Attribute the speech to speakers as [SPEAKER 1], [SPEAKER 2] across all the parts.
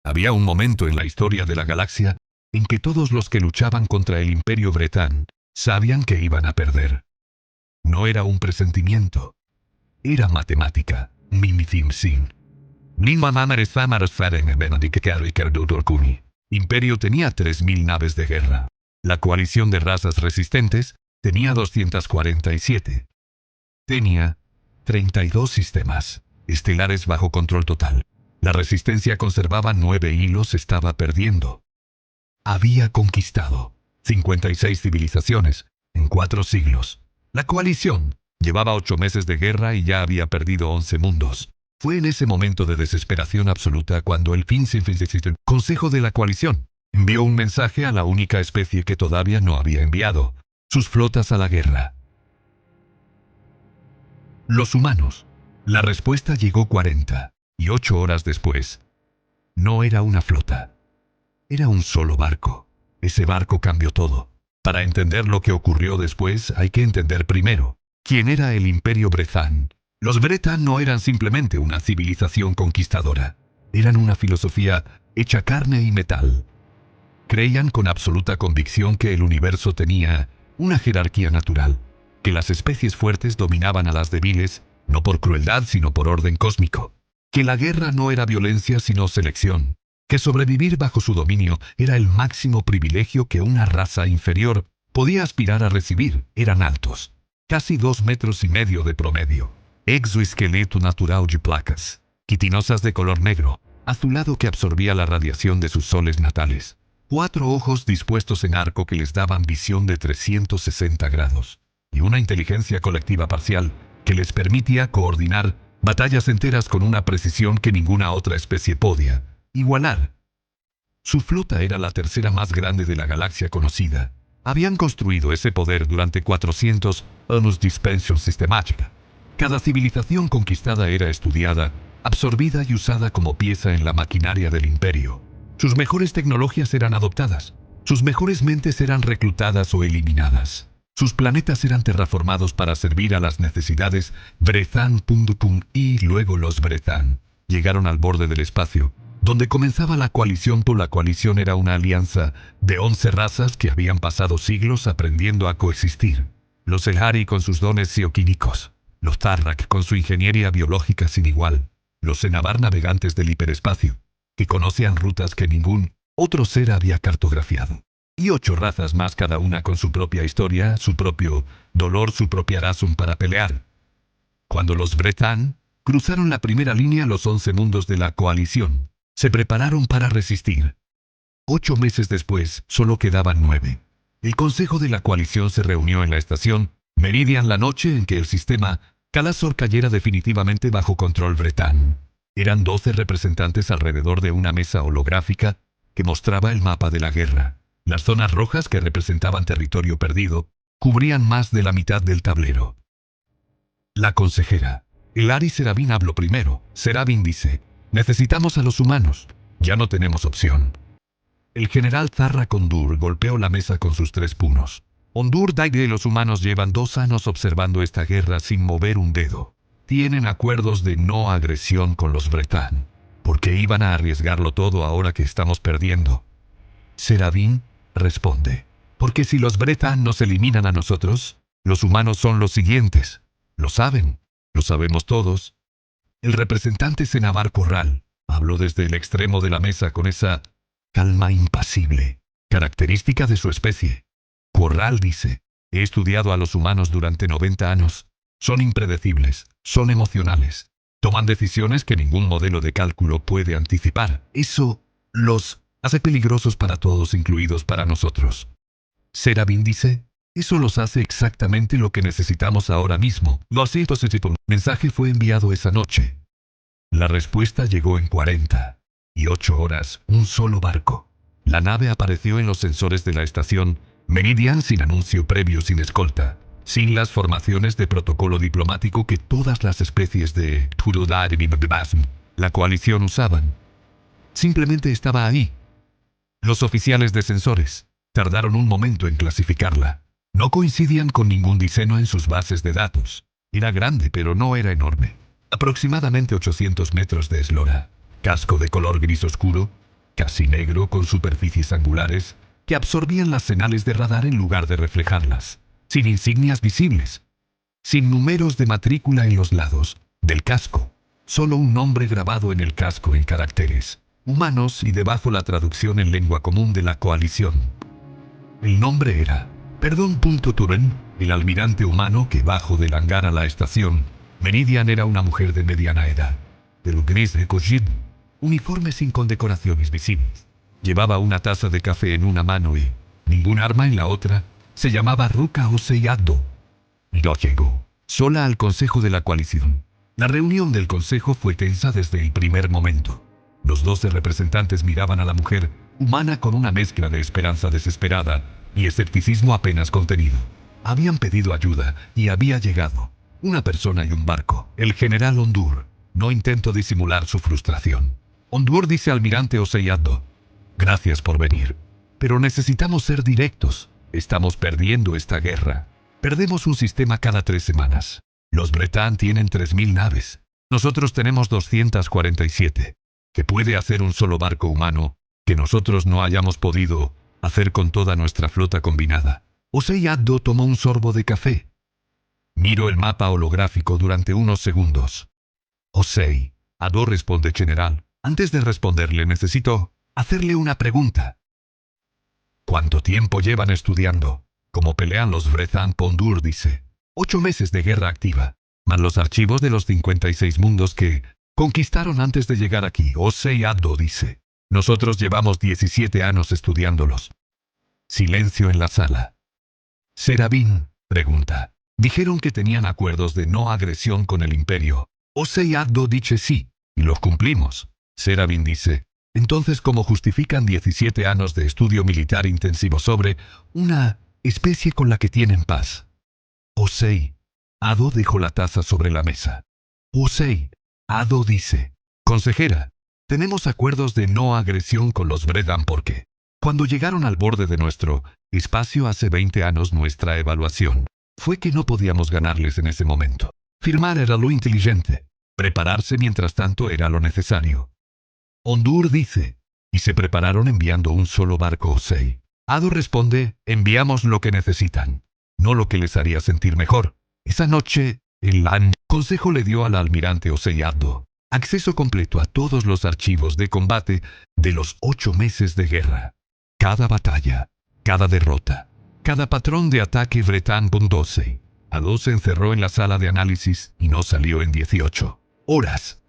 [SPEAKER 1] Había un momento en la historia de la galaxia en que todos los que luchaban contra el Imperio Bretán sabían que iban a perder. No era un presentimiento. Era matemática. Imperio tenía 3.000 naves de guerra. La coalición de razas resistentes tenía 247. Tenía 32 sistemas estelares bajo control total. La resistencia conservaba 9 y los estaba perdiendo. Había conquistado 56 civilizaciones en 4 siglos. La coalición llevaba 8 meses de guerra y ya había perdido 11 mundos. Fue en ese momento de desesperación absoluta cuando el Consejo de la Coalición envió un mensaje a la única especie que todavía no había enviado sus flotas a la guerra. Los humanos. La respuesta llegó 48 horas después. No era una flota. Era un solo barco. Ese barco cambió todo. Para entender lo que ocurrió después hay que entender primero quién era el Imperio Bretán. Los Bretán no eran simplemente una civilización conquistadora. Eran una filosofía hecha carne y metal. Creían con absoluta convicción que el universo tenía una jerarquía natural, que las especies fuertes dominaban a las débiles, no por crueldad sino por orden cósmico, que la guerra no era violencia sino selección, que sobrevivir bajo su dominio era el máximo privilegio que una raza inferior podía aspirar a recibir. Eran altos, casi 2,5 metros de promedio. Exoesqueleto natural de placas, quitinosas de color negro, azulado que absorbía la radiación de sus soles natales. 4 ojos dispuestos en arco que les daban visión de 360 grados. Y una inteligencia colectiva parcial que les permitía coordinar batallas enteras con una precisión que ninguna otra especie podía igualar. Su flota era la tercera más grande de la galaxia conocida. Habían construido ese poder durante 400 años de expansión sistemática. Cada civilización conquistada era estudiada, absorbida y usada como pieza en la maquinaria del imperio. Sus mejores tecnologías eran adoptadas. Sus mejores mentes eran reclutadas o eliminadas. Sus planetas eran terraformados para servir a las necesidades Bretán. Y luego los Bretán llegaron al borde del espacio, donde comenzaba la coalición. La coalición era una alianza de 11 razas que habían pasado siglos aprendiendo a coexistir. Los Elhari con sus dones psicoquímicos, los Tarrak con su ingeniería biológica sin igual, los Enabar navegantes del hiperespacio, que conocían rutas que ningún otro ser había cartografiado. Y 8 razas más, cada una con su propia historia, su propio dolor, su propia razón para pelear. Cuando los Bretán cruzaron la primera línea, los 11 mundos de la coalición se prepararon para resistir. 8 meses después, solo quedaban 9. El Consejo de la Coalición se reunió en la estación Meridian la noche en que el sistema Kalasor cayera definitivamente bajo control Bretán. Eran 12 representantes alrededor de una mesa holográfica que mostraba el mapa de la guerra. Las zonas rojas, que representaban territorio perdido, cubrían más de la mitad del tablero. La consejera Elhari Serafín habló primero. Serafín dice: necesitamos a los humanos. Ya no tenemos opción. El general Zarrak Ondur golpeó la mesa con sus 3 puños. Ondur Daide y los humanos llevan 2 años observando esta guerra sin mover un dedo. Tienen acuerdos de no agresión con los Bretán. ¿Por qué iban a arriesgarlo todo ahora que estamos perdiendo? Serafín responde: porque si los Bretán nos eliminan a nosotros, los humanos son los siguientes. Lo saben. Lo sabemos todos. El representante Senabar Corral habló desde el extremo de la mesa con esa calma impasible, característica de su especie. Corral dice: he estudiado a los humanos durante 90 años. Son impredecibles, son emocionales. Toman decisiones que ningún modelo de cálculo puede anticipar. Eso los hace peligrosos para todos, incluidos para nosotros. Serafín dice: eso los hace exactamente lo que necesitamos ahora mismo. El mensaje fue enviado esa noche. La respuesta llegó en 48 horas, un solo barco. La nave apareció en los sensores de la estación Meridian sin anuncio previo, sin escolta, sin las formaciones de protocolo diplomático que todas las especies de la coalición usaban. Simplemente estaba ahí. Los oficiales de sensores tardaron un momento en clasificarla. No coincidían con ningún diseño en sus bases de datos. Era grande, pero no era enorme. Aproximadamente 800 metros de eslora. Casco de color gris oscuro. casi negro con superficies angulares que absorbían las señales de radar en lugar de reflejarlas, sin insignias visibles, sin números de matrícula en los lados del casco, solo un nombre grabado en el casco en caracteres humanos y debajo la traducción en lengua común de la coalición. El nombre era Turen, el almirante humano que bajó del hangar a la estación. Meridian era una mujer de mediana edad, pelo gris recogido, uniforme sin condecoraciones visibles. Llevaba una taza de café en una mano y ningún arma en la otra. Se llamaba Ruka Osei-Addo. No llegó sola al consejo de la coalición. La reunión del consejo fue tensa desde el primer momento. Los 12 representantes miraban a la mujer humana con una mezcla de esperanza desesperada y escepticismo apenas contenido. Habían pedido ayuda y había llegado una persona y un barco, el general Ondur. No intento disimular su frustración. Ondur dice al almirante Osei-Addo: gracias por venir, pero necesitamos ser directos. Estamos perdiendo esta guerra. Perdemos un sistema cada 3 semanas. Los Bretan tienen 3000 naves. Nosotros tenemos 247. ¿Qué puede hacer un solo barco humano que nosotros no hayamos podido hacer con toda nuestra flota combinada? Osei-Addo tomó un sorbo de café. Miró el mapa holográfico durante unos segundos. Osei-Addo, responde general. Antes de responderle necesito hacerle una pregunta. ¿Cuánto tiempo llevan estudiando cómo pelean los Bretan? Ondur dice: 8 meses de guerra activa, más los archivos de los 56 mundos que conquistaron antes de llegar aquí. Osei-Addo dice: nosotros llevamos 17 años estudiándolos. Silencio en la sala. Serafín pregunta: dijeron que tenían acuerdos de no agresión con el imperio. Osei-Addo dice sí, y los cumplimos. Serafín dice: entonces, ¿cómo justifican 17 años de estudio militar intensivo sobre una especie con la que tienen paz? Osei-Addo dejó la taza sobre la mesa. Osei-Addo dice: consejera, tenemos acuerdos de no agresión con los Bretan porque cuando llegaron al borde de nuestro espacio hace 20 años, nuestra evaluación fue que no podíamos ganarles en ese momento. Firmar era lo inteligente. Prepararse mientras tanto era lo necesario. Ondur dice: y se prepararon enviando un solo barco. Osei-Addo responde: enviamos lo que necesitan, no lo que les haría sentir mejor. Esa noche, el consejo le dio al almirante Osei-Addo acceso completo a todos los archivos de combate de los 8 meses de guerra. Cada batalla, cada derrota, cada patrón de ataque Bretan. Osei-Addo se encerró en la sala de análisis y no salió en 18 horas.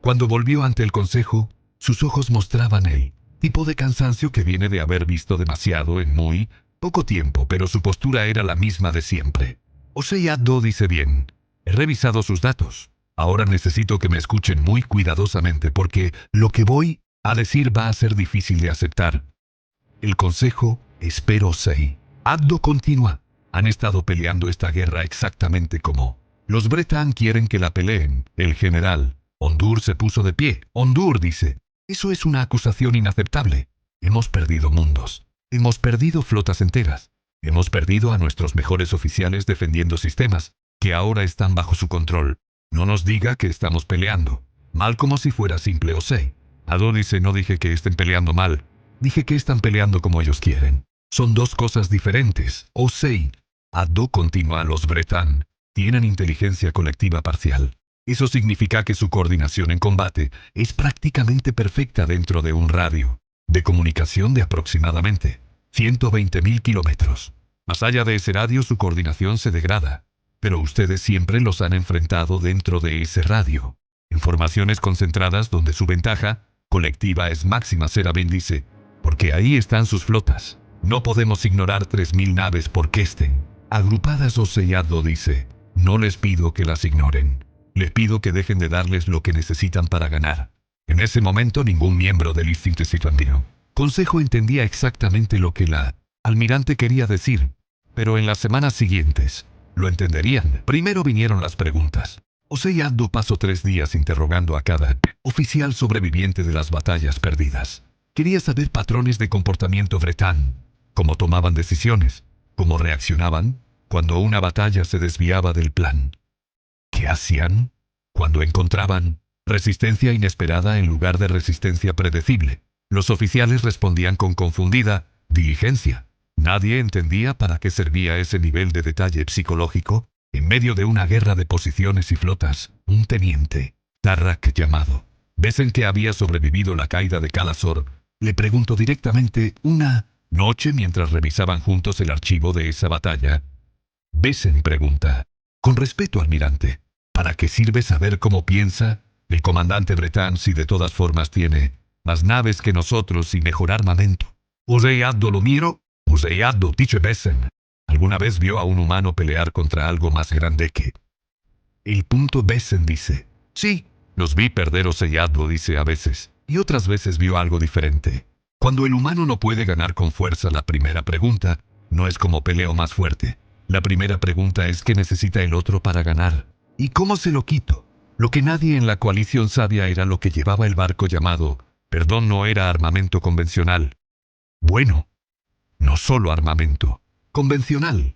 [SPEAKER 1] Cuando volvió ante el consejo, sus ojos mostraban el tipo de cansancio que viene de haber visto demasiado en muy poco tiempo, pero su postura era la misma de siempre. Osei-Addo dice: bien, he revisado sus datos. Ahora necesito que me escuchen muy cuidadosamente porque lo que voy a decir va a ser difícil de aceptar. El consejo espera. Osei-Addo continúa: han estado peleando esta guerra exactamente como los Bretan quieren que la peleen. El general Ondur se puso de pie. Ondur dice: eso es una acusación inaceptable. Hemos perdido mundos. Hemos perdido flotas enteras. Hemos perdido a nuestros mejores oficiales defendiendo sistemas que ahora están bajo su control. No nos diga que estamos peleando mal como si fuera simple. Osei-Addo dice: no dije que estén peleando mal. Dije que están peleando como ellos quieren. Son dos cosas diferentes. Osei-Addo continúa: los Bretan tienen inteligencia colectiva parcial. Eso significa que su coordinación en combate es prácticamente perfecta dentro de un radio de comunicación de aproximadamente 120.000 kilómetros. Más allá de ese radio, su coordinación se degrada. Pero ustedes siempre los han enfrentado dentro de ese radio, en formaciones concentradas donde su ventaja colectiva es máxima. Serafín dice: porque ahí están sus flotas. No podemos ignorar 3000 naves porque estén agrupadas. Osei-Addo dice: no les pido que las ignoren. Les pido que dejen de darles lo que necesitan para ganar. En ese momento ningún miembro del Instituto Consejo entendía exactamente lo que la almirante quería decir, pero en las semanas siguientes lo entenderían. Primero vinieron las preguntas. Osei-Addo pasó 3 días interrogando a cada oficial sobreviviente de las batallas perdidas. Quería saber patrones de comportamiento Bretan, cómo tomaban decisiones, cómo reaccionaban cuando una batalla se desviaba del plan. ¿Qué hacían cuando encontraban Resistencia inesperada en lugar de resistencia predecible. Los oficiales respondían con confundida diligencia. Nadie entendía para qué servía ese nivel de detalle psicológico. En medio de una guerra de posiciones y flotas, un teniente, Tarrak llamado Besen, que había sobrevivido la caída de Kalasor, le preguntó directamente una noche mientras revisaban juntos el archivo de esa batalla. Besen pregunta: con respeto, almirante, ¿para qué sirve saber cómo piensa el comandante Bretan si de todas formas tiene más naves que nosotros y mejor armamento? Useyaddo lo miro. Useyaddo, dice Besen. ¿Alguna vez vio a un humano pelear contra algo más grande que el punto? Besen dice: sí, los vi perder. Useyaddo dice: a veces, y otras veces vio algo diferente. Cuando el humano no puede ganar con fuerza, la primera pregunta no es cómo peleo más fuerte. La primera pregunta es qué necesita el otro para ganar. ¿Y cómo se lo quito? Lo que nadie en la coalición sabía era lo que llevaba el barco llamado, no era armamento convencional. Bueno, no solo armamento convencional.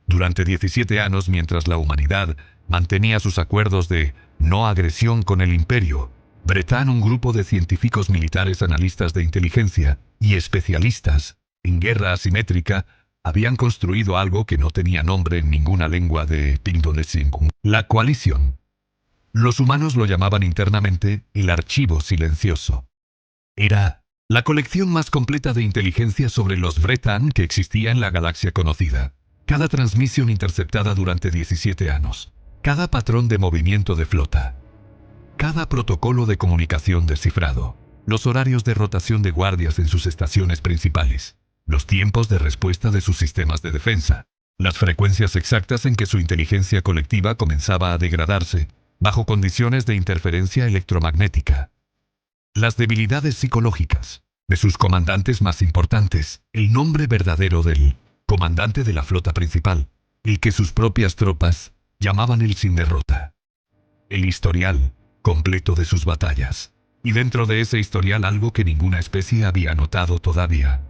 [SPEAKER 1] Durante 17 años, mientras la humanidad mantenía sus acuerdos de no agresión con el imperio, Bretan, un grupo de científicos militares, analistas de inteligencia y especialistas en guerra asimétrica, habían construido algo que no tenía nombre en ninguna lengua de Pingdonesingum: la coalición. Los humanos lo llamaban internamente el archivo silencioso. Era la colección más completa de inteligencia sobre los Bretan que existía en la galaxia conocida. Cada transmisión interceptada durante 17 años. Cada patrón de movimiento de flota. Cada protocolo de comunicación descifrado. Los horarios de rotación de guardias en sus estaciones principales. Los tiempos de respuesta de sus sistemas de defensa. Las frecuencias exactas en que su inteligencia colectiva comenzaba a degradarse, bajo condiciones de interferencia electromagnética. Las debilidades psicológicas de sus comandantes más importantes, el nombre verdadero del comandante de la flota principal, el que sus propias tropas llamaban el sin derrota. El historial completo de sus batallas. Y dentro de ese historial algo que ninguna especie había notado todavía.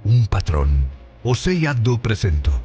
[SPEAKER 1] Un patrón. Useyaddo presentó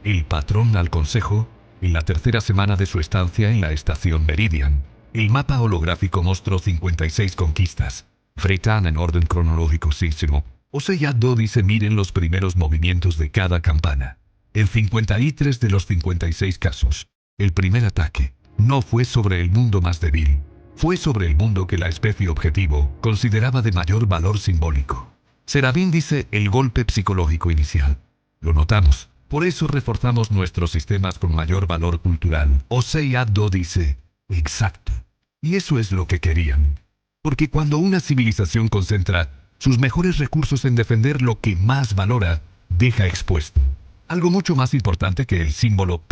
[SPEAKER 1] el patrón al consejo en la tercera semana de su estancia en la estación Meridian. El mapa holográfico mostró 56 conquistas. Bretan en orden cronológico sísimo. Useyaddo dice: miren los primeros movimientos de cada campana. En 53 de los 56 casos, el primer ataque no fue sobre el mundo más débil. Fue sobre el mundo que la especie objetivo consideraba de mayor valor simbólico. Serafín dice: el golpe psicológico inicial. Lo notamos. Por eso reforzamos nuestros sistemas con mayor valor cultural. Useyaddo dice: exacto. Y eso es lo que querían. Porque cuando una civilización concentra sus mejores recursos en defender lo que más valora, deja expuesto algo mucho más importante que el símbolo.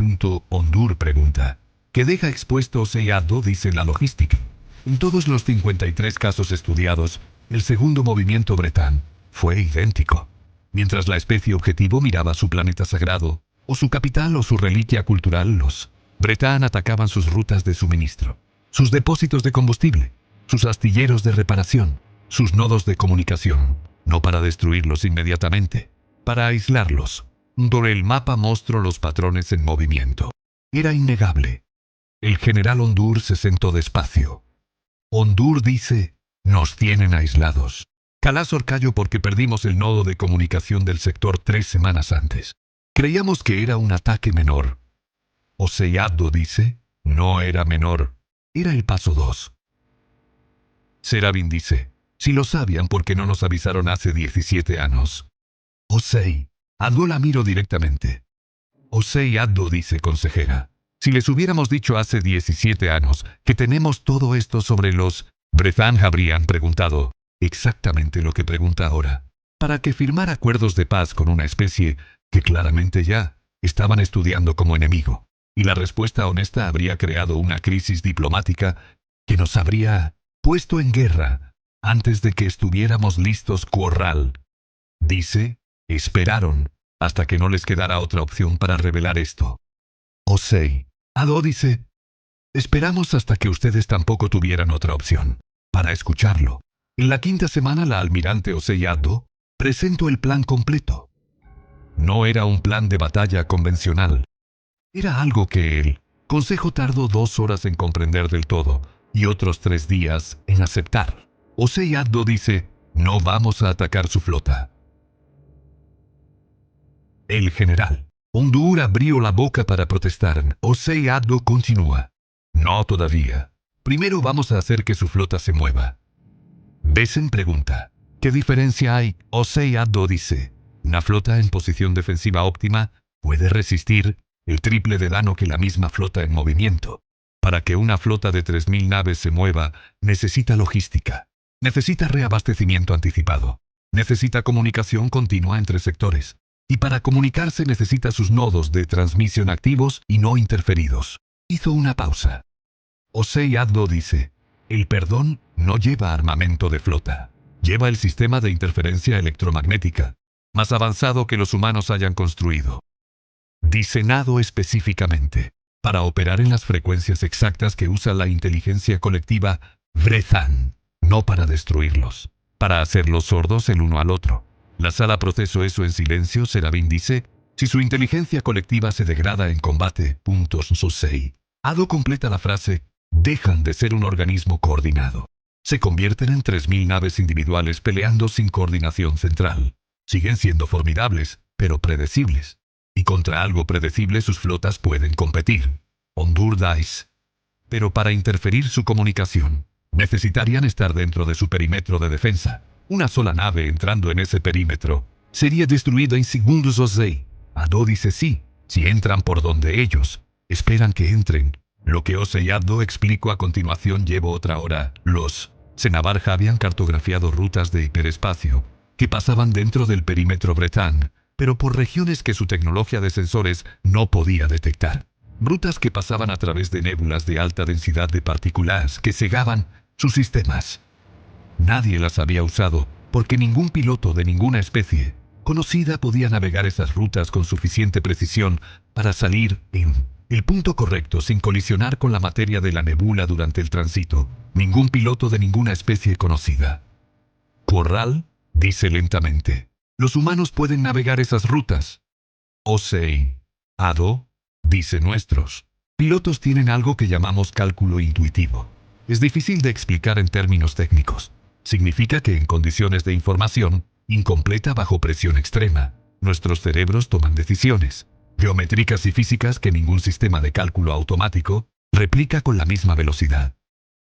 [SPEAKER 1] Ondur pregunta: ¿qué deja expuesto? Useyaddo dice: la logística. En todos los 53 casos estudiados, el segundo movimiento Bretan fue idéntico. Mientras la especie objetivo miraba su planeta sagrado, o su capital o su reliquia cultural, los Bretan atacaban sus rutas de suministro, sus depósitos de combustible, sus astilleros de reparación, sus nodos de comunicación, no para destruirlos inmediatamente, para aislarlos. El mapa mostró los patrones en movimiento. Era innegable. El general Ondur se sentó despacio. Ondur dice: nos tienen aislados. Kalasor cayó porque perdimos el nodo de comunicación del sector 3 semanas antes. Creíamos que era un ataque menor. Useyaddo dice: no era menor. Era el paso 2. Serafín dice: si lo sabían, ¿por qué no nos avisaron hace 17 años? Useyaddo la miró directamente. Useyaddo dice: consejera, si les hubiéramos dicho hace 17 años que tenemos todo esto sobre los Bretan, habrían preguntado exactamente lo que pregunta ahora. ¿Para qué firmar acuerdos de paz con una especie que claramente ya estaban estudiando como enemigo? Y la respuesta honesta habría creado una crisis diplomática que nos habría puesto en guerra antes de que estuviéramos listos. Corral dice: esperaron hasta que no les quedara otra opción para revelar esto. Useyaddo dice: esperamos hasta que ustedes tampoco tuvieran otra opción para escucharlo. En la quinta semana, la almirante Useyaddo presentó el plan completo. No era un plan de batalla convencional. Era algo que el consejo tardó 2 horas en comprender del todo. y otros 3 días en aceptar. Osei Addo dice, no vamos a atacar su flota. El general Ondur abrió la boca para protestar. Osei Addo continúa. No todavía. Primero vamos a hacer que su flota se mueva. Besen pregunta, ¿qué diferencia hay? Osei Addo dice, una flota en posición defensiva óptima puede resistir el triple de daño que la misma flota en movimiento. Para que una flota de 3000 naves se mueva, necesita logística. Necesita reabastecimiento anticipado. Necesita comunicación continua entre sectores. Y para comunicarse necesita sus nodos de transmisión activos y no interferidos. Hizo una pausa. Osei Addo dice, el perdón no lleva armamento de flota. Lleva el sistema de interferencia electromagnética, más avanzado que los humanos hayan construido. Diseñado específicamente para operar en las frecuencias exactas que usa la inteligencia colectiva Brezan, no para destruirlos, para hacerlos sordos el uno al otro. La sala procesó eso en silencio. Serafín dice, si su inteligencia colectiva se degrada en combate, Osei Addo completa la frase, dejan de ser un organismo coordinado. Se convierten en 3000 naves individuales peleando sin coordinación central. Siguen siendo formidables, pero predecibles. Y contra algo predecible sus flotas pueden competir. Ondur dice. Pero para interferir su comunicación, necesitarían estar dentro de su perímetro de defensa. Una sola nave entrando en ese perímetro sería destruida en segundos. Osei Addo dice sí, si entran por donde ellos esperan que entren. Lo que Osei Addo explicó a continuación llevó otra hora. Los Senabar habían cartografiado rutas de hiperespacio que pasaban dentro del perímetro Brezan, pero por regiones que su tecnología de sensores no podía detectar. Rutas que pasaban a través de nébulas de alta densidad de partículas que cegaban sus sistemas. Nadie las había usado, porque ningún piloto de ninguna especie conocida podía navegar esas rutas con suficiente precisión para salir en el punto correcto sin colisionar con la materia de la nebula durante el tránsito. Ningún piloto de ninguna especie conocida. Corral dice lentamente, los humanos pueden navegar esas rutas. Osei Addo dice, nuestros pilotos tienen algo que llamamos cálculo intuitivo. Es difícil de explicar en términos técnicos. Significa que en condiciones de información incompleta bajo presión extrema, nuestros cerebros toman decisiones geométricas y físicas que ningún sistema de cálculo automático replica con la misma velocidad.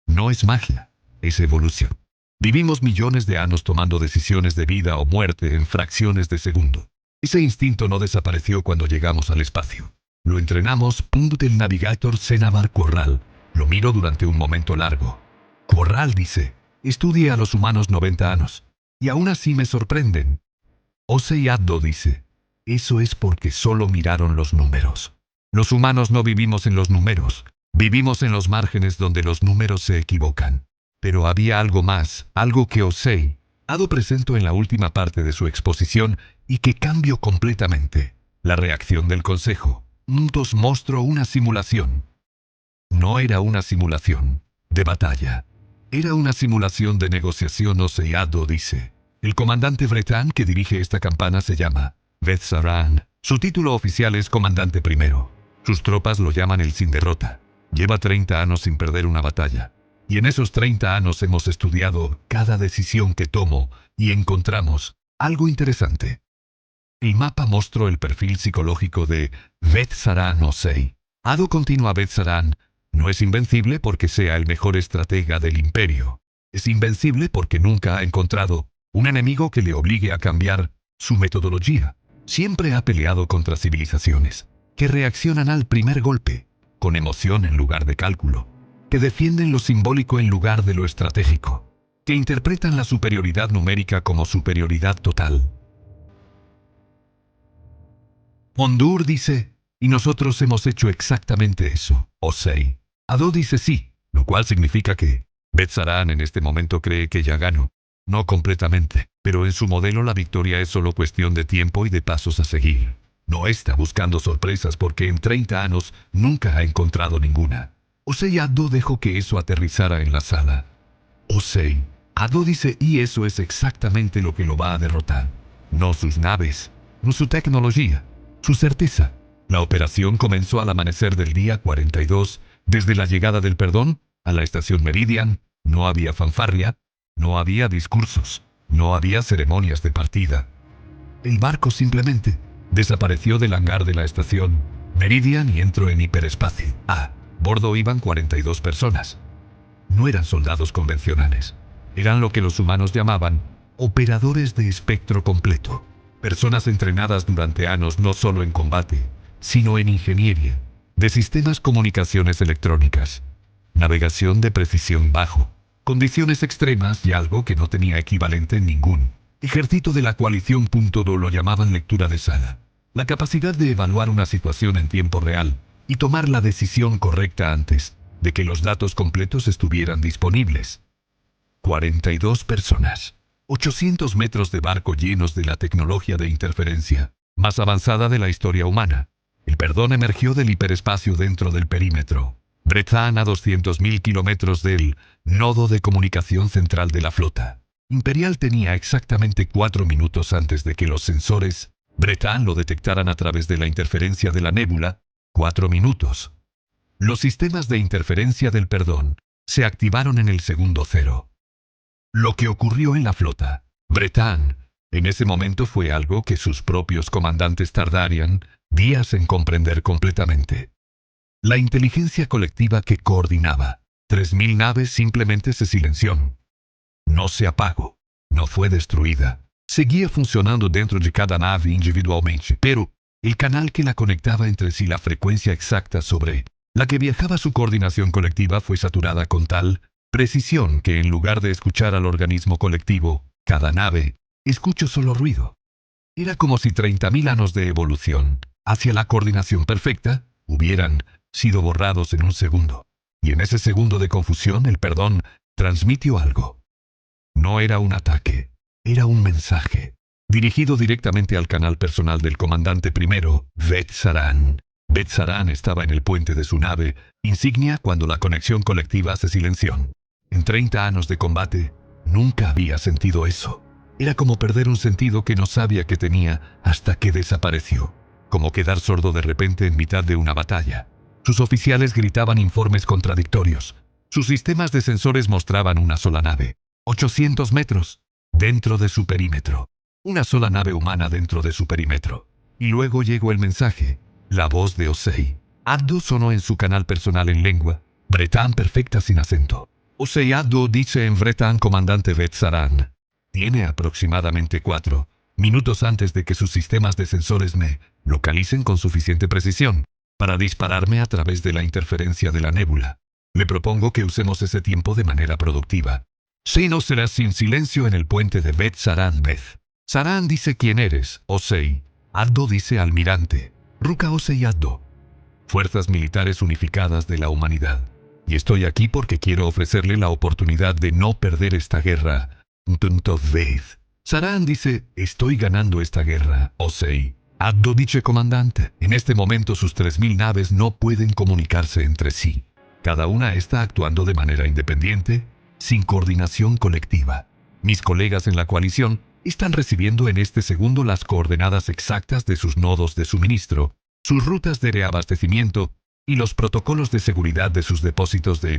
[SPEAKER 1] No es magia, es evolución. Vivimos millones de años tomando decisiones de vida o muerte en fracciones de segundo. Ese instinto no desapareció cuando llegamos al espacio. Lo entrenamos. El navigator Senabar Corral lo miró durante un momento largo. Corral dice, estudié a los humanos 90 años, y aún así me sorprenden. Osei Addo dice, eso es porque solo miraron los números. Los humanos no vivimos en los números, vivimos en los márgenes donde los números se equivocan. Pero había algo más, algo que Osei Addo presentó en la última parte de su exposición y que cambió completamente la reacción del Consejo. Mostró una simulación. No era una simulación de batalla. Era una simulación de negociación. Osei Addo dice, el comandante Brezan que dirige esta campaña se llama Beth-Saran. Su título oficial es comandante primero. Sus tropas lo llaman el sin derrota. Lleva 30 años sin perder una batalla. Y en esos 30 años hemos estudiado cada decisión que tomo y encontramos algo interesante. El mapa mostró el perfil psicológico de Beth-Saran. Osei Addo continúa. Beth-Saran no es invencible porque sea el mejor estratega del imperio. Es invencible porque nunca ha encontrado un enemigo que le obligue a cambiar su metodología. Siempre ha peleado contra civilizaciones que reaccionan al primer golpe, con emoción en lugar de cálculo, que defienden lo simbólico en lugar de lo estratégico, que interpretan la superioridad numérica como superioridad total. Ondur dice, y nosotros hemos hecho exactamente eso. Osei Addo dice sí, lo cual significa que Beth-Saran en este momento cree que ya ganó. No completamente, pero en su modelo la victoria es solo cuestión de tiempo y de pasos a seguir. No está buscando sorpresas porque en 30 años nunca ha encontrado ninguna. Osei Addo dejó que eso aterrizara en la sala. Osei Addo dice, y eso es exactamente lo que lo va a derrotar. No sus naves, no su tecnología, su certeza. La operación comenzó al amanecer del día 42, desde la llegada del perdón a la estación Meridian. No había fanfarria, no había discursos, no había ceremonias de partida. El barco simplemente desapareció del hangar de la estación Meridian y entró en hiperespacio. A bordo iban 42 personas. No eran soldados convencionales. Eran lo que los humanos llamaban operadores de espectro completo. Personas entrenadas durante años no solo en combate, sino en ingeniería, de sistemas comunicaciones electrónicas, navegación de precisión bajo, condiciones extremas y algo que no tenía equivalente en ningún ejército de la coalición. Lo llamaban lectura de sala. La capacidad de evaluar una situación en tiempo real y tomar la decisión correcta antes de que los datos completos estuvieran disponibles. 42 personas. 800 metros de barco llenos de la tecnología de interferencia más avanzada de la historia humana. El perdón emergió del hiperespacio dentro del perímetro Bretan a 200.000 kilómetros del nodo de comunicación central de la flota Imperial. Tenía exactamente 4 minutos antes de que los sensores Bretan lo detectaran a través de la interferencia de la nébula. 4 minutos. Los sistemas de interferencia del perdón se activaron en el segundo cero. Lo que ocurrió en la flota Bretan en ese momento fue algo que sus propios comandantes tardarían días en comprender completamente. La inteligencia colectiva que coordinaba 3.000 naves simplemente se silenció. No se apagó. No fue destruida. Seguía funcionando dentro de cada nave individualmente, pero el canal que la conectaba entre sí, la frecuencia exacta sobre la que viajaba su coordinación colectiva, fue saturada con tal precisión que en lugar de escuchar al organismo colectivo, cada nave escuchó solo ruido. Era como si 30.000 años de evolución hacia la coordinación perfecta hubieran sido borrados en un segundo. Y en ese segundo de confusión el perdón transmitió algo. No era un ataque, era un mensaje, dirigido directamente al canal personal del comandante primero, Vetsaran. Vetsaran estaba en el puente de su nave insignia cuando la conexión colectiva se silenció. En 30 años de combate, nunca había sentido eso. Era como perder un sentido que no sabía que tenía hasta que desapareció. Como quedar sordo de repente en mitad de una batalla. Sus oficiales gritaban informes contradictorios. Sus sistemas de sensores mostraban una sola nave. 800 metros dentro de su perímetro. Una sola nave humana dentro de su perímetro. Y luego llegó el mensaje. La voz de Osei Addo sonó en su canal personal en lengua Bretan perfecta sin acento. Osei Addo dice en Bretan: comandante Vetsaran. Tiene aproximadamente 4 minutos antes de que sus sistemas de sensores me localicen con suficiente precisión para dispararme a través de la interferencia de la nébula. Le propongo que usemos ese tiempo de manera productiva. Si no será sin silencio en el puente de Vetsaran. Saran dice: ¿quién eres? Osei Addo dice: almirante Ruka Osei Addo. Fuerzas Militares Unificadas de la Humanidad. Y estoy aquí porque quiero ofrecerle la oportunidad de no perder esta guerra. Saran dice: estoy ganando esta guerra. Osei Addo dice: comandante, en este momento sus 3.000 naves no pueden comunicarse entre sí. Cada una está actuando de manera independiente, sin coordinación colectiva. Mis colegas en la coalición están recibiendo en este segundo las coordenadas exactas de sus nodos de suministro, sus rutas de reabastecimiento y los protocolos de seguridad de sus depósitos de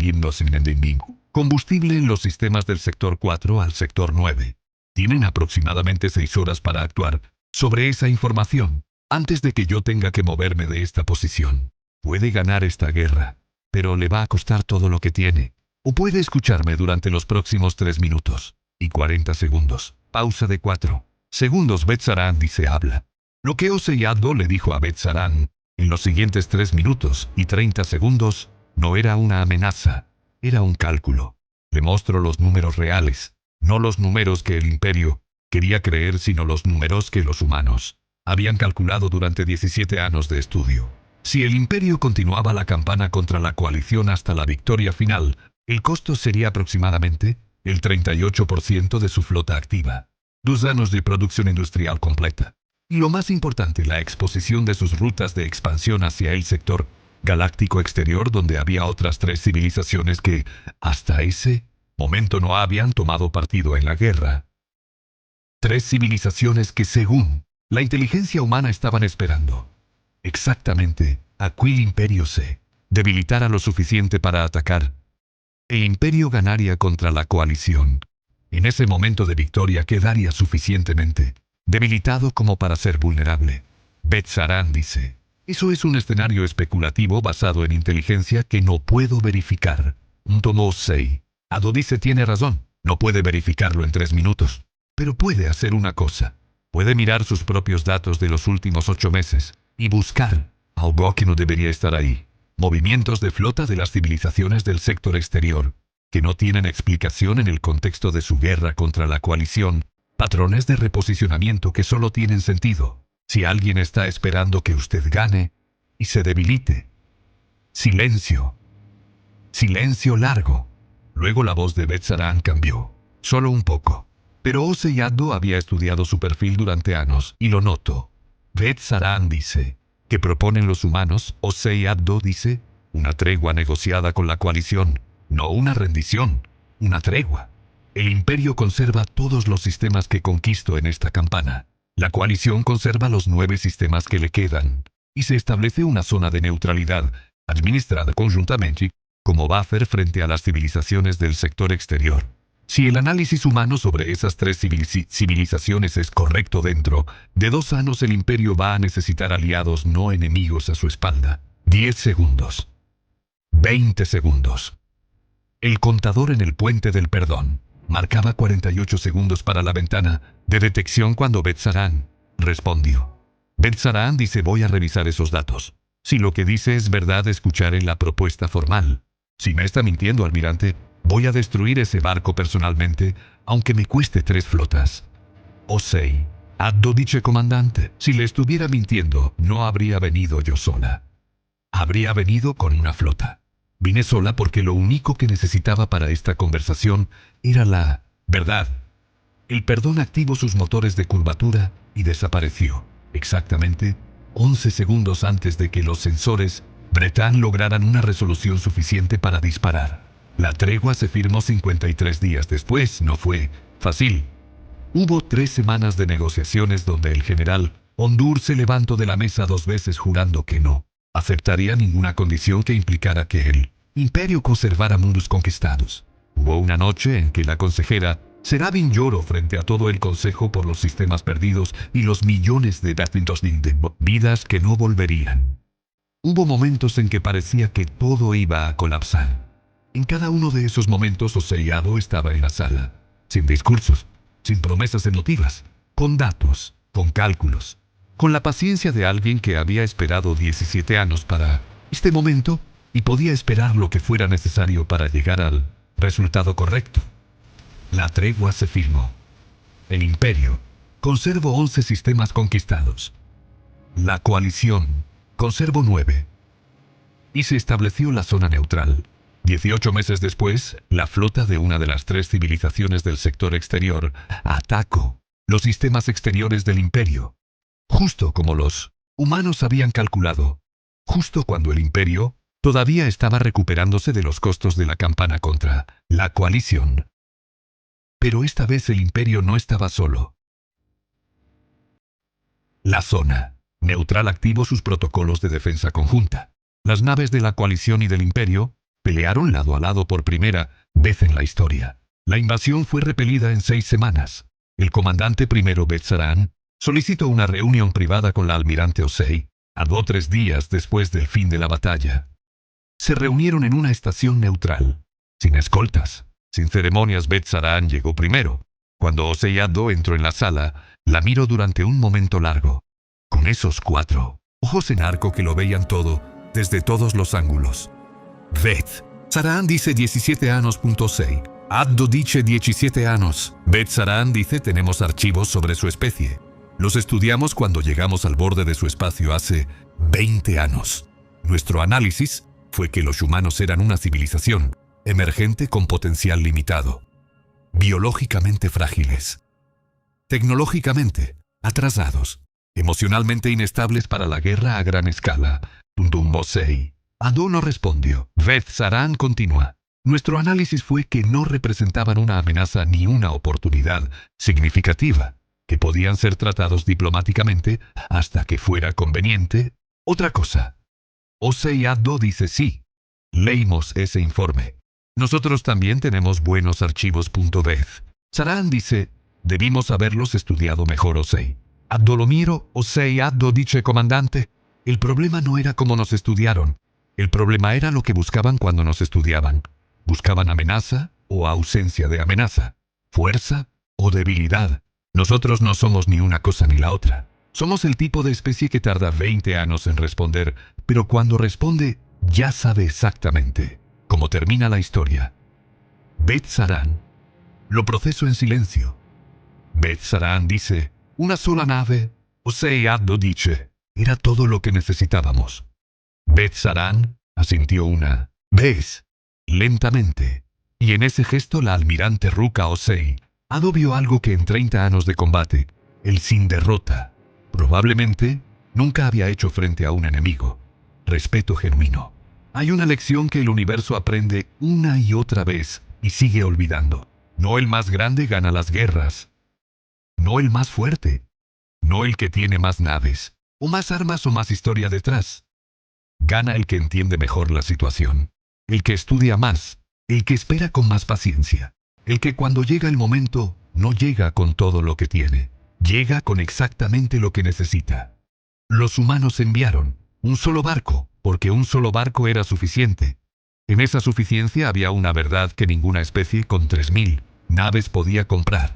[SPEAKER 1] combustible en los sistemas del sector 4 al sector 9. Tienen aproximadamente 6 horas para actuar sobre esa información antes de que yo tenga que moverme de esta posición. Puede ganar esta guerra, pero le va a costar todo lo que tiene. O puede escucharme durante los próximos 3 minutos y 40 segundos. Pausa de 4 segundos. Vetsaran dice: habla. Lo que Osei Addo le dijo a Vetsaran en los siguientes 3 minutos y 30 segundos no era una amenaza, era un cálculo. Le mostró los números reales, no los números que el imperio quería creer, sino los números que los humanos habían calculado durante 17 años de estudio. Si el imperio continuaba la campaña contra la coalición hasta la victoria final, el costo sería aproximadamente el 38% de su flota activa. 2 años de producción industrial completa. Y lo más importante, la exposición de sus rutas de expansión hacia el sector galáctico exterior, donde había otras 3 civilizaciones que, hasta ese momento, no habían tomado partido en la guerra. 3 civilizaciones que, según la inteligencia humana, estaban esperando exactamente a que el imperio se debilitara lo suficiente para atacar El imperio ganaría contra la coalición. En ese momento de victoria quedaría suficientemente debilitado como para ser vulnerable. Beth-Saran dice, eso es un escenario especulativo basado en inteligencia que no puedo verificar. Tomo 6. Ado dice tiene razón, no puede verificarlo en 3 minutos. Pero puede hacer una cosa. Puede mirar sus propios datos de los últimos 8 meses y buscar algo que no debería estar ahí. Movimientos de flota de las civilizaciones del sector exterior, que no tienen explicación en el contexto de su guerra contra la coalición. Patrones de reposicionamiento que solo tienen sentido si alguien está esperando que usted gane y se debilite. Silencio. Silencio largo. Luego la voz de Beth-Saran cambió. Solo un poco. Pero Osei Addo había estudiado su perfil durante años y lo notó. Beth-Saran dice, ¿qué proponen los humanos? Osei Addo dice, una tregua negociada con la coalición. No una rendición, una tregua. El imperio conserva todos los sistemas que conquistó en esta campaña. La coalición conserva los 9 sistemas que le quedan. Y se establece una zona de neutralidad, administrada conjuntamente, como buffer frente a las civilizaciones del sector exterior. Si el análisis humano sobre esas 3 civilizaciones es correcto dentro de 2 años el imperio va a necesitar aliados no enemigos a su espalda. 10 segundos. 20 segundos. El contador en el puente del perdón marcaba 48 segundos para la ventana de detección cuando Beth-Saran respondió. Beth-Saran dice voy a revisar esos datos. Si lo que dice es verdad, escucharé la propuesta formal. Si me está mintiendo, almirante, voy a destruir ese barco personalmente, aunque me cueste 3 flotas. Osei Addo dice comandante, si le estuviera mintiendo, no habría venido yo sola. Habría venido con una flota. Vine sola porque lo único que necesitaba para esta conversación era la verdad. El perdón activó sus motores de curvatura y desapareció, exactamente 11 segundos antes de que los sensores Bretan lograran una resolución suficiente para disparar. La tregua se firmó 53 días después, no fue fácil. Hubo 3 semanas de negociaciones donde el general Ondur se levantó de la mesa 2 veces jurando que no aceptaría ninguna condición que implicara que el imperio conservara mundos conquistados. Hubo una noche en que la consejera Serabin lloró frente a todo el consejo por los sistemas perdidos y los millones de vidas que no volverían. Hubo momentos en que parecía que todo iba a colapsar. En cada uno de esos momentos Osei Addo estaba en la sala, sin discursos, sin promesas emotivas, con datos, con cálculos, con la paciencia de alguien que había esperado 17 años para este momento y podía esperar lo que fuera necesario para llegar al resultado correcto. La tregua se firmó. El imperio conservó 11 sistemas conquistados. La coalición conservó 9. Y se estableció la zona neutral. 18 meses después, la flota de una de las 3 civilizaciones del sector exterior atacó los sistemas exteriores del imperio. Justo como los humanos habían calculado. Justo cuando el imperio todavía estaba recuperándose de los costos de la campaña contra la coalición. Pero esta vez el imperio no estaba solo. La zona neutral activó sus protocolos de defensa conjunta. Las naves de la coalición y del imperio pelearon lado a lado por primera vez en la historia. La invasión fue repelida en 6 semanas. El comandante primero Beth-Saran solicitó una reunión privada con la almirante Osei Addo 3 días después del fin de la batalla. Se reunieron en una estación neutral, sin escoltas, sin ceremonias. Beth-Saran llegó primero. Cuando Osei Addo entró en la sala, la miró durante un momento largo, con esos 4 ojos en arco que lo veían todo, desde todos los ángulos. Beth-Saran dice 17 años. Osei Addo dice 17 años. Beth-Saran dice tenemos archivos sobre su especie. Los estudiamos cuando llegamos al borde de su espacio hace 20 años. Nuestro análisis fue que los humanos eran una civilización emergente con potencial limitado, biológicamente frágiles, tecnológicamente atrasados, emocionalmente inestables para la guerra a gran escala. Osei Addo no respondió. Beth-Saran continúa. Nuestro análisis fue que no representaban una amenaza ni una oportunidad significativa, que podían ser tratados diplomáticamente hasta que fuera conveniente. Otra cosa. Osei Addo dice sí. Leímos ese informe. Nosotros también tenemos buenos archivos. Beth Saran dice, debimos haberlos estudiado mejor, Osei. Abdolomiro, Osei Abdo dice comandante. El problema no era cómo nos estudiaron. El problema era lo que buscaban cuando nos estudiaban. Buscaban amenaza o ausencia de amenaza. Fuerza o debilidad. Nosotros no somos ni una cosa ni la otra. Somos el tipo de especie que tarda 20 años en responder, pero cuando responde, ya sabe exactamente cómo termina la historia. Beth Saran. Lo proceso en silencio. Beth Saran dice, una sola nave. Osei Abdo dice, era todo lo que necesitábamos. Beth Saran asintió una vez, lentamente, y en ese gesto la almirante Ruka Osei Abdo vio algo que en 30 años de combate, él sin derrota, probablemente nunca había hecho frente a un enemigo. Respeto genuino. Hay una lección que el universo aprende una y otra vez y sigue olvidando. No el más grande gana las guerras. No el más fuerte. No el que tiene más naves, o más armas o más historia detrás. Gana el que entiende mejor la situación. El que estudia más. El que espera con más paciencia. El que cuando llega el momento, no llega con todo lo que tiene. Llega con exactamente lo que necesita. Los humanos enviaron un solo barco, porque un solo barco era suficiente. En esa suficiencia había una verdad que ninguna especie con 3000 naves podía comprar.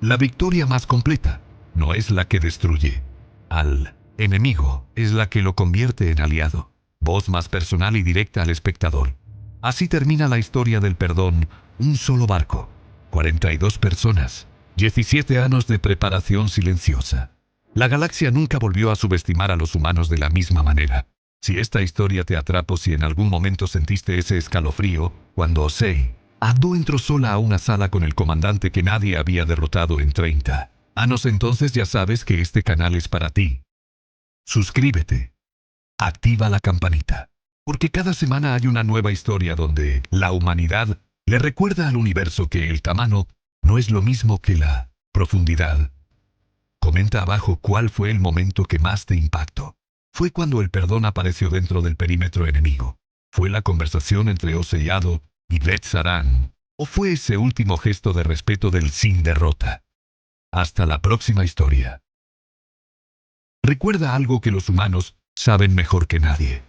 [SPEAKER 1] La victoria más completa no es la que destruye al enemigo, es la que lo convierte en aliado. Voz más personal y directa al espectador. Así termina la historia del perdón. Un solo barco, 42 personas, 17 años de preparación silenciosa. La galaxia nunca volvió a subestimar a los humanos de la misma manera. Si esta historia te atrapó, si en algún momento sentiste ese escalofrío, cuando Osei Abdo entró sola a una sala con el comandante que nadie había derrotado en 30 años, entonces ya sabes que este canal es para ti. Suscríbete. Activa la campanita. Porque cada semana hay una nueva historia donde la humanidad le recuerda al universo que el tamaño no es lo mismo que la profundidad. Comenta abajo cuál fue el momento que más te impactó. ¿Fue cuando el perdón apareció dentro del perímetro enemigo? ¿Fue la conversación entre Osei Abdo y Beth Saran? ¿O fue ese último gesto de respeto del sin derrota? Hasta la próxima historia. Recuerda algo que los humanos saben mejor que nadie.